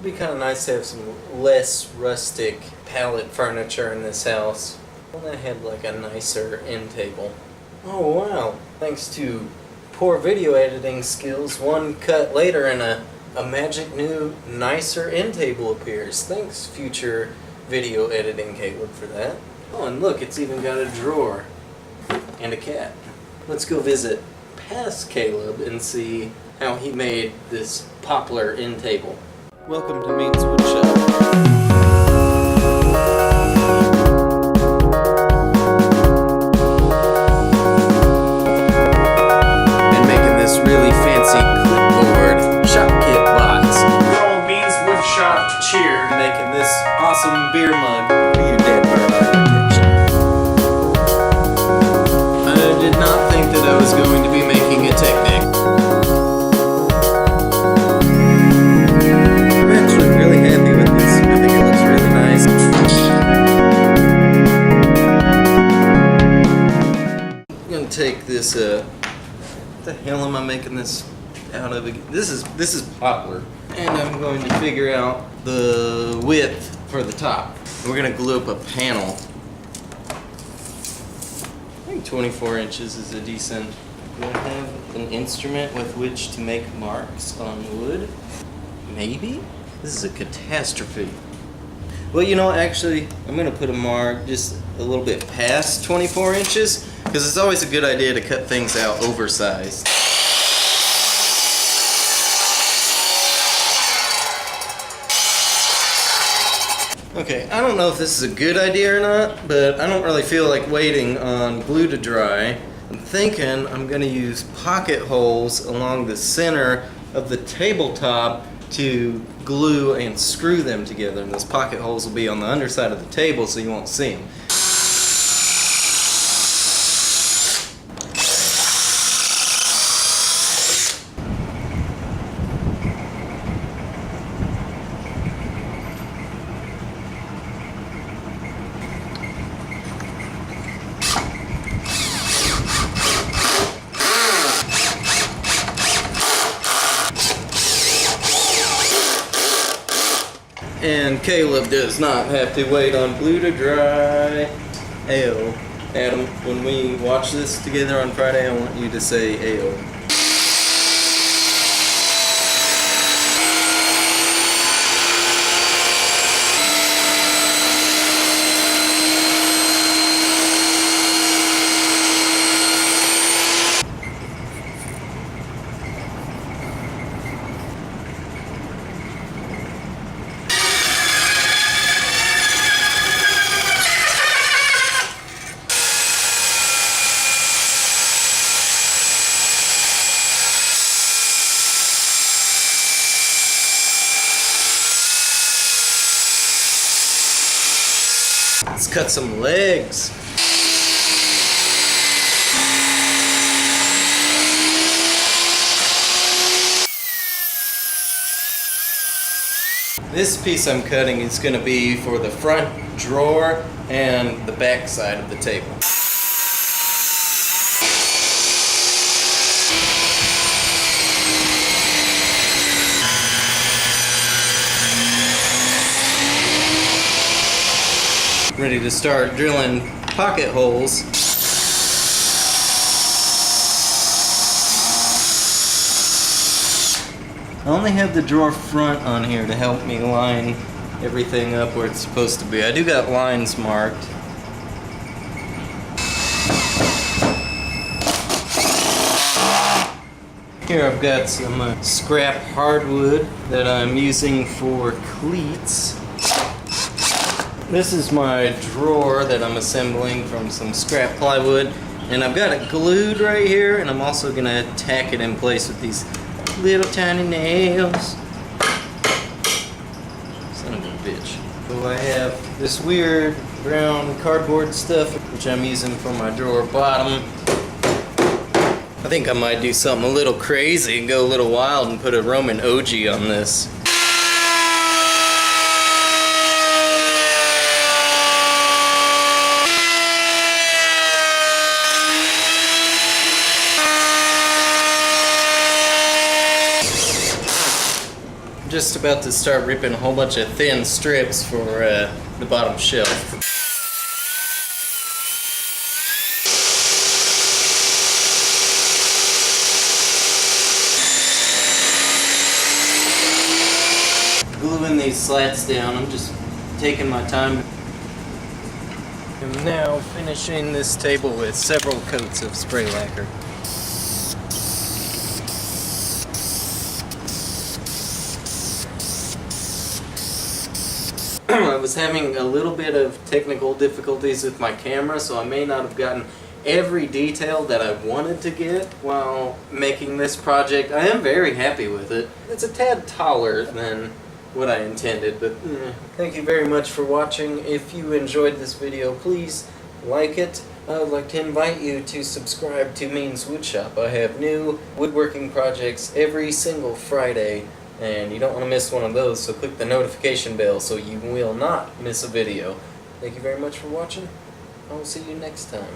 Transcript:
It'd be kind of nice to have some less rustic pallet furniture in this house. I had like a nicer end table. Oh wow, thanks to poor video editing skills, one cut later and a magic new, nicer end table appears. Thanks, future video editing Caleb, for that. Oh, and look, it's even got a drawer and a cat. Let's go visit past Caleb and see how he made this Poplar end table. Welcome to Meets Woodshop. Really fancy clipboard shop kit box. Roll Beans Woodshop cheer. Making this awesome beer mug for you, Dead Bird Architecture. I did not think that I was going to be making a Technic. I'm actually really happy with this. I think it looks really nice. I'm gonna take this what the hell am I making this out of again? This is Poplar, and I'm going to figure out the width for the top. We're gonna glue up a panel. I think 24 inches is a decent. Do I have an instrument with which to make marks on wood? Maybe? This is a catastrophe. Well, you know, actually, I'm gonna put a mark just a little bit past 24 inches. Because it's always a good idea to cut things out oversized. Okay, I don't know if this is a good idea or not, but I don't really feel like waiting on glue to dry. I'm thinking I'm going to use pocket holes along the center of the tabletop to glue and screw them together. And those pocket holes will be on the underside of the table so you won't see them. And Caleb does not have to wait on glue to dry. Ayo. Adam, when we watch this together on Friday, I want you to say ayo. Let's cut some legs. This piece I'm cutting is going to be for the front drawer and the back side of the table. Ready to start drilling pocket holes. I only have the drawer front on here to help me line everything up where it's supposed to be. I do got lines marked. Here I've got some scrap hardwood that I'm using for cleats. This is my drawer that I'm assembling from some scrap plywood, and I've got it glued right here, and I'm also going to tack it in place with these little tiny nails. Son of a bitch. So I have this weird brown cardboard stuff, which I'm using for my drawer bottom. I think I might do something a little crazy and go a little wild and put a Roman ogee on this. I'm just about to start ripping a whole bunch of thin strips for the bottom shelf. Gluing these slats down, I'm just taking my time. I'm now finishing this table with several coats of spray lacquer. I was having a little bit of technical difficulties with my camera, so I may not have gotten every detail that I wanted to get while making this project. I am very happy with it. It's a tad taller than what I intended, but thank you very much for watching. If you enjoyed this video, please like it. I would like to invite you to subscribe to Means Woodshop. I have new woodworking projects every single Friday, and you don't want to miss one of those, so click the notification bell so you will not miss a video. Thank you very much for watching. I will see you next time.